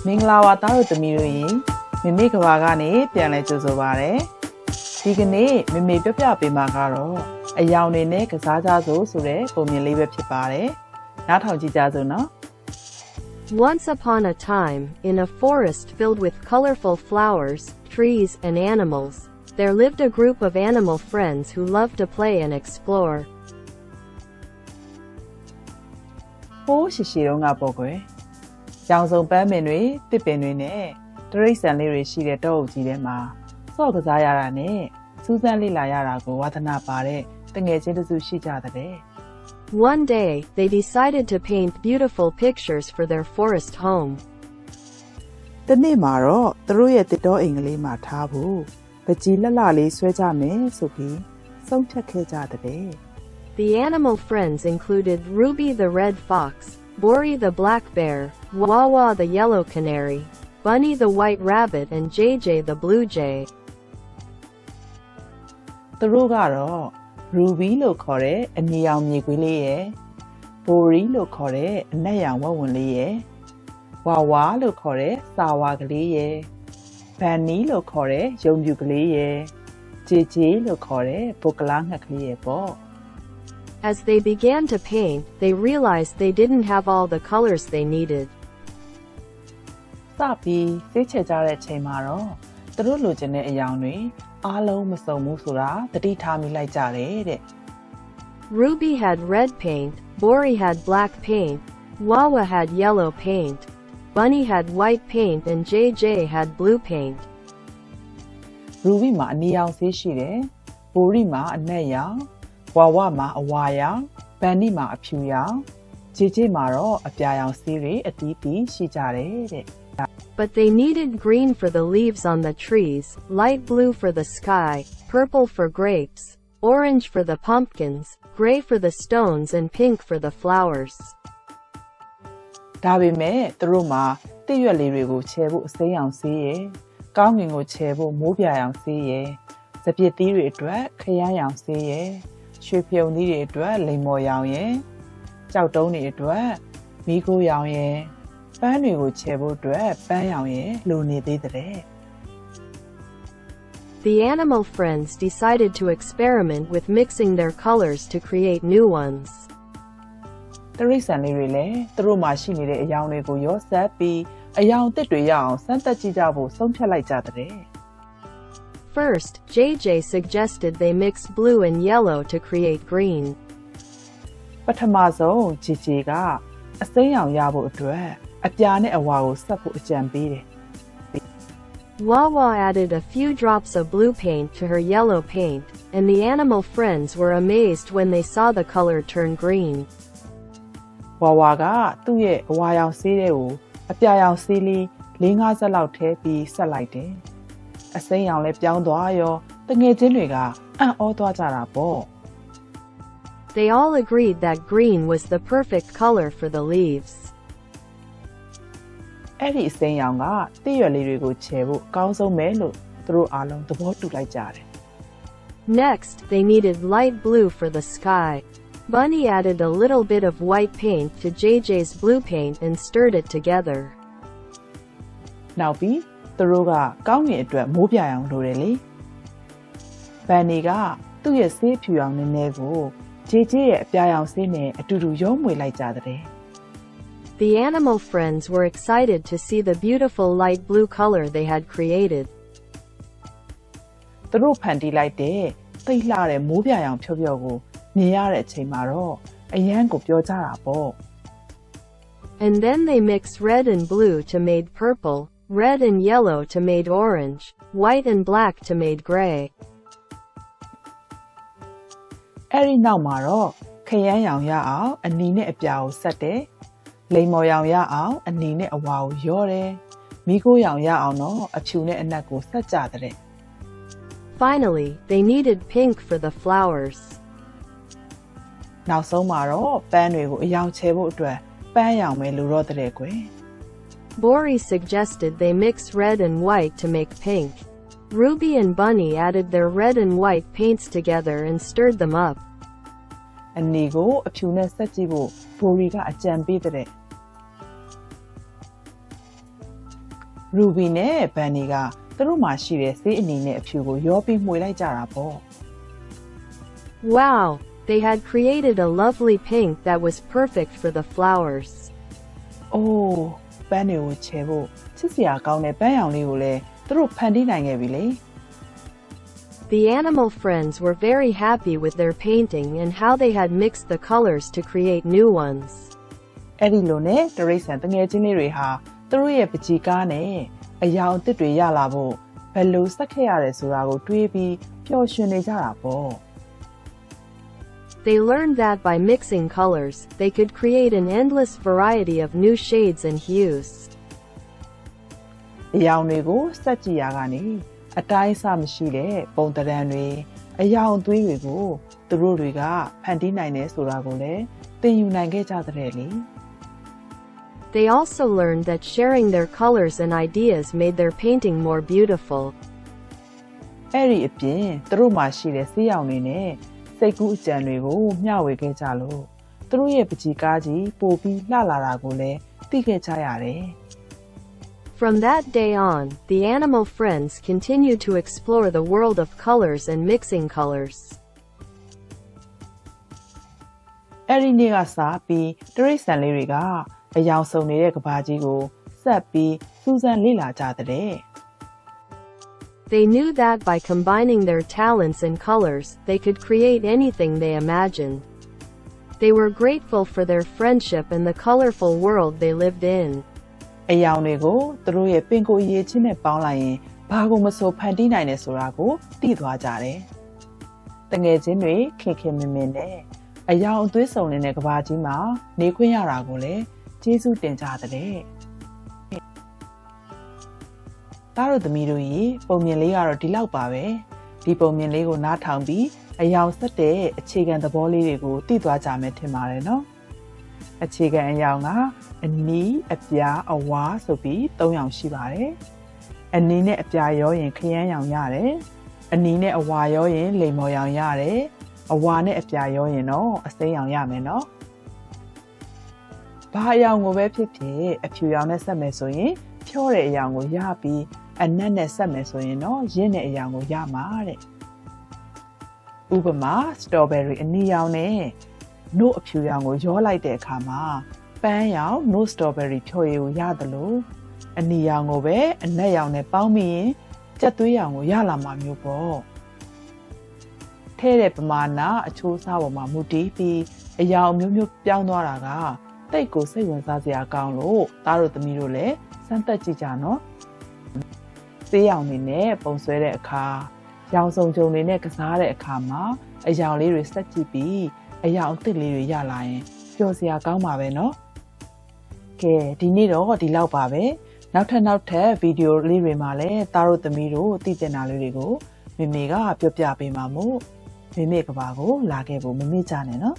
မင်္ဂလာပါသားတို့သမီးတို့ရေမမေကဘာကနေပြန်လဲကြိုဆိုပါရစေဒီကနေ့မမေပြပြပေးမှာကတော့အယောင်တွေနဲ့ကစားကြစို့ဆိုတဲ့ပုံမြင်လေးပဲဖြစ်ပါတယ်နားထောင်ကြည့်ကြစို့နော် Once upon a time, in a forest filled with colorful flowers, trees, and animals, there lived a group of animal friends who loved to play and explore. ဟိုးရှိရှိတော့ငါပေါ့ကွယ်ရောင်စုံပန်းပင်တွေတစ်ပင်တွေနဲ့တရိတ်ဆန်လေးတွေရှိတဲ့တောအုပ်ကြီးထဲမှာစော့ကစားရတာနဲ့စူးစမ်းလေ့လာရတာကိုဝါသနာပါတဲ့တငယ်ချင်းတစုရှိကြတဲ့ One day, they decided to paint beautiful pictures for their forest home. တနေ့မှာတော့သူတို့ရဲ့တစ်တောအိမ်ကလေးမှာထားဖို့ပကြီးလှလှလေးဆွဲကြမယ်ဆိုပြီးဆုံးဖြတ်ခဲ့ကြတဲ့ The animal friends included Ruby the red fox, Bori the black bear, Wawa the yellow canary, Bunny the white rabbit, and JJ the blue jay. သူတို့ကတော့ Ruby လို့ခေါ်တဲ့အနီရောင်မြေခွေးလေးရယ် Bori လို့ခေါ်တဲ့အနက်ရောင်ဝက်ဝင်လေးရယ် Wawa လို့ခေါ်တဲ့စာဝါကလေးရယ် Bunny လို့ခေါ်တဲ့ရုံပြူကလေးရယ် JJ လို့ခေါ်တဲ့ပုတ်ကလားငှက်ကလေးရယ်ပေါ့ As they began to paint, they realized they didn't have all the colors they needed. စပြီးသိချကြတဲ့အချိန်မှာတော့သူတို့လိုချင်တဲ့အယောင်တွေအားလုံးမစုံဘူးဆိုတာသတိထားမိလိုက်ကြတယ်တဲ့ Ruby had red paint, Bori had black paint, Wawa had yellow paint, Bunny had white paint, and JJ had blue paint. Ruby မှာအနီရောင်ဆေးရှိတယ် Bori မှာအနက်ရောင် Wawa မှာအဝါရောင် Bunny မှာအဖြူရောင် JJ မှာတော့အပြာရောင်ဆေးတွေအတီးတီးရှိကြတယ်တဲ့ But they needed green for the leaves on the trees, light blue for the sky, purple for grapes, orange for the pumpkins, gray for the stones, and pink for the flowers. ဒါပေမဲ့သူတို့မှာတစ်ရွက်လေးတွေကိုချဲဖို့အစိမ်းရောင်ဆေးရယ်ကောင်းကင်ကိုချဲဖို့မိုးပြာရောင်ဆေးရယ်စပစ်သီးတွေအတွက်ခရမ်းရောင်ဆေးရယ်ရွှေဖြုံသီးတွေအတွက်လိမ္မော်ရောင်ရယ်ကြောက်တုံးတွေအတွက်မီးခိုးရောင်ရယ်ပန်းတွေကိုချဲဖို့အတွက်ပန်းရောင်ရယ်လိုနေသေးတဲ့ The animal friends decided to experiment with mixing their colors to create new ones. တရိတ်ဆန်လေးတွေလည်းသူတို့မှာရှိနေတဲ့အယောင်တွေကိုရောစပ်ပြီးအယောင်အသစ်တွေရအောင်စမ်းသပ်ကြည့်ကြဖို့ဆုံးဖြတ်လိုက်ကြတဲ့ First, JJ suggested they mix blue and yellow to create green. ပထမဆုံး JJ ကအစိမ်းရောင်ရဖို့အတွက်အပြာနဲ့အဝါကိုဆက်ဖို့အကြံပေးတယ် Wawa added a few drops of blue paint to her yellow paint, and the animal friends were amazed when they saw the color turn green. Wawa ကသူ့ရဲ့အဝါရောင်ဆေးတွေကိုအပြာရောင်ဆေးလေး၄-၅ စက်လောက်ထည့်ပြီးဆက်လိုက်တယ်အစိမ်းရောင်လည်းပြောင်းသွားရောတငယ်ချင်းတွေကအံ့ဩသွားကြတာပေါ့ They all agreed that green was the perfect color for the leaves. အဲ့ဒီအစိမ်းရောင်ကတစ်ရွက်လေးတွေကိုချဲဖို့အကောင်းဆုံးပဲလို့သူတို့အားလုံးသဘောတူလိုက်ကြတယ် Next, they needed light blue for the sky. Bunny added a little bit of white paint to JJ's blue paint and stirred it together. နောက်ပြီးသူတို့ကကောင်းကင်အတွက်မိုးပြရောင်လိုတယ်လေ Bunny ကသူ့ရဲ့ဆေးဖြူရောင်နည်းနည်းကို JJ ရဲ့အပြာရောင်ဆေးနဲ့အတူတူရောမွေလိုက်ကြတဲ့ The animal friends were excited to see the beautiful light blue color they had created. သူတို့ဖန်တီးလိုက်တဲ့သိလှတဲ့မိုးပြရောင်ဖြောဖြောကိုမြင်ရတဲ့အချိန်မှာတော့အရန်ကိုပြောကြတာပေါ့ And then they mixed red and blue to made purple, red and yellow to made orange, white and black to made gray. အဲ့ဒီနောက်မှာတော့ခရမ်းရောင်ရအောင်အနီနဲ့အပြာကိုဆက်တယ်လိမ္မော်ရောင်ရအောင်အနီနဲ့အဝါကိုရောတယ်မီးခိုးရောင်ရအောင်တော့အဖြူနဲ့အနက်ကိုဆက်ကြတဲ့ Finally, they needed pink for the flowers. နောက်ဆုံးမှာတော့ပန်းတွေကိုအရောင်ချဲဖို့အတွက်ပန်းရောင်ပဲလိုတော့တဲ့ကွယ် Bori suggested they mix red and white to make pink. Ruby and Bunny added their red and white paints together and stirred them up. အနီကိုအဖြူနဲ့ဆက်ကြည့်ဖို့ Bori ကအကြံပေးတဲ့ Ruby နဲ့ Bunny ကသူတို့မှာရှိတဲ့ဆေးအနီနဲ့အဖြူကိုရောပြီးမှွေလိုက်ကြတာပေါ့ Wow, they had created a lovely pink that was perfect for the flowers. Oh, ပန်းတွေကိုချဲဖို့ချစ်စရာကောင်းတဲ့ပန်းရောင်လေးကိုလည်းသူတို့ဖန်တီးနိုင်ခဲ့ပြီလေ The animal friends were very happy with their painting and how they had mixed the colors to create new ones. အဲ့ဒီလိုနဲ့တရိတ်ဆန်တငယ်ချင်းလေးတွေဟာသူတို့ရဲ့ပကြီကားနဲ့အယောင်အသစ်တွေရလာဖို့ဘယ်လိုဆက်ခဲ့ရတယ်ဆိုတာကိုတွေးပြီးပျော်ရွှင်နေကြတာပေါ့ They learned that by mixing colors, they could create an endless variety of new shades and hues. အယောင်တွေကိုစက်ကြည့်ရကနေအတိုင်းအဆမရှိတဲ့ပုံသဏ္ဍာန်တွေအယောင်အသွေးတွေကိုသူတို့တွေကဖန်တီးနိုင်တယ်ဆိုတာကိုလည်းသင်ယူနိုင်ခဲ့ကြတဲ့လေ They also learned that sharing their colors and ideas made their painting more beautiful. အဲ့ဒီအပြင်သူတို့မှာရှိတဲ့ဆေးရောင်တွေနဲ့စိတ်ကူးအကြံတွေကိုမျှဝေခဲ့ကြလို့သူတို့ရဲ့ပကြီကားကြီးပိုပြီးလှလာတာကိုလည်းသိခဲ့ကြရတယ် From that day on, the animal friends continued to explore the world of colors and mixing colors. အဲ့ဒီနေ့ကစပြီးတရိတ်ဆန်လေးတွေကအယောင်စုံနေတဲ့ကဘာကြီးကိုဆက်ပြီးစူးစမ်းလေ့လာကြတဲ့ They knew that by combining their talents and colors, they could create anything they imagined. They were grateful for their friendship and the colorful world they lived in. အယောင်တွေကိုသူတို့ရဲ့ပင်ကိုယ်ရည်ချင်းနဲ့ပေါင်းလိုက်ရင်ဘာကိုမဆိုဖန်တီးနိုင်တယ်ဆိုတာကိုသိသွားကြတယ်။တငယ်ချင်းတွေခင်ခင်မင်မင်နဲ့အယောင်အသွေးစုံနေတဲ့ကဘာကြီးမှာနေခွင့်ရတာကိုလည်းကျေးဇူးတင်ကြတဲ့။သားတို့သမီးတို့ရေပုံမြင်လေးကတော့ဒီလောက်ပါပဲ။ဒီပုံမြင်လေးကိုနားထောင်ပြီးအယောင်ဆက်တဲ့အခြေခံသဘောလေးတွေကိုသိသွားကြမယ်ထင်ပါတယ်နော်။အခြေခံအယောင်ကအနီးအပြားအဝါဆိုပြီး၃ရောင်ရှိပါတယ်။အနီးနဲ့အပြားရောရင်ခရမ်းရောင်ရတယ်။အနီးနဲ့အဝါရောရင်လိမ္မော်ရောင်ရတယ်။အဝါနဲ့အပြားရောရင်တော့အစိမ်းရောင်ရမယ်နော်။ဘာအယောင်ကိုပဲဖြစ်ဖြစ်အဖြူရောင်နဲ့ဆက်မယ်ဆိုရင်ဖြောတဲ့အယောင်ကိုရပြီးအနက်နဲ့ဆက်မယ်ဆိုရင်တော့ရင်းတဲ့အယောင်ကိုရမှာတဲ့။ဥပမာစတော်ဘယ်ရီအနီရောင်နဲ့နို့အဖြူရောင်ကိုရောလိုက်တဲ့အခါမှာပန်းရောင်နို့စတော်ဘယ်ရီဖြောရည်ကိုရတယ်လို့အနီရောင်ကိုပဲအနက်ရောင်နဲ့ပေါင်းပြီးရင်ကြက်သွေးရောင်ကိုရလာမှာမျိုးပေါ့ထဲတဲ့ပမာဏအချိုးအစားပေါ်မှာမူတည်ပြီးအယောင်မျိုးမျိုးပြောင်းသွားတာကတိတ်ကိုစိတ်ဝင်စားစရာကောင်းလို့သားတို့သမီးတို့လည်းစမ်းသပ်ကြည့်ကြနော်ဆေးရောင်တွေနဲ့ပုံဆွဲတဲ့အခါရောင်စုံကြုံတွေနဲ့ကစားတဲ့အခါမှာအယောင်လေးတွေဆက်ကြည့်ပြီးအယောင်အသစ်လေးတွေရလာရင်ပျော်စရာကောင်းပါပဲနော်ကဲဒီနေ့တော့ဒီလောက်ပါပဲနောက်ထပ်ဗီဒီယိုလေးတွေမှာလည်းသားတို့သမီးတို့သိကျင်တာလေးတွေကိုမေမေကပြောပြပေးမှာမို့မေမေကဘာကိုလာခဲ့ဖို့မမေ့ကြနဲ့နော်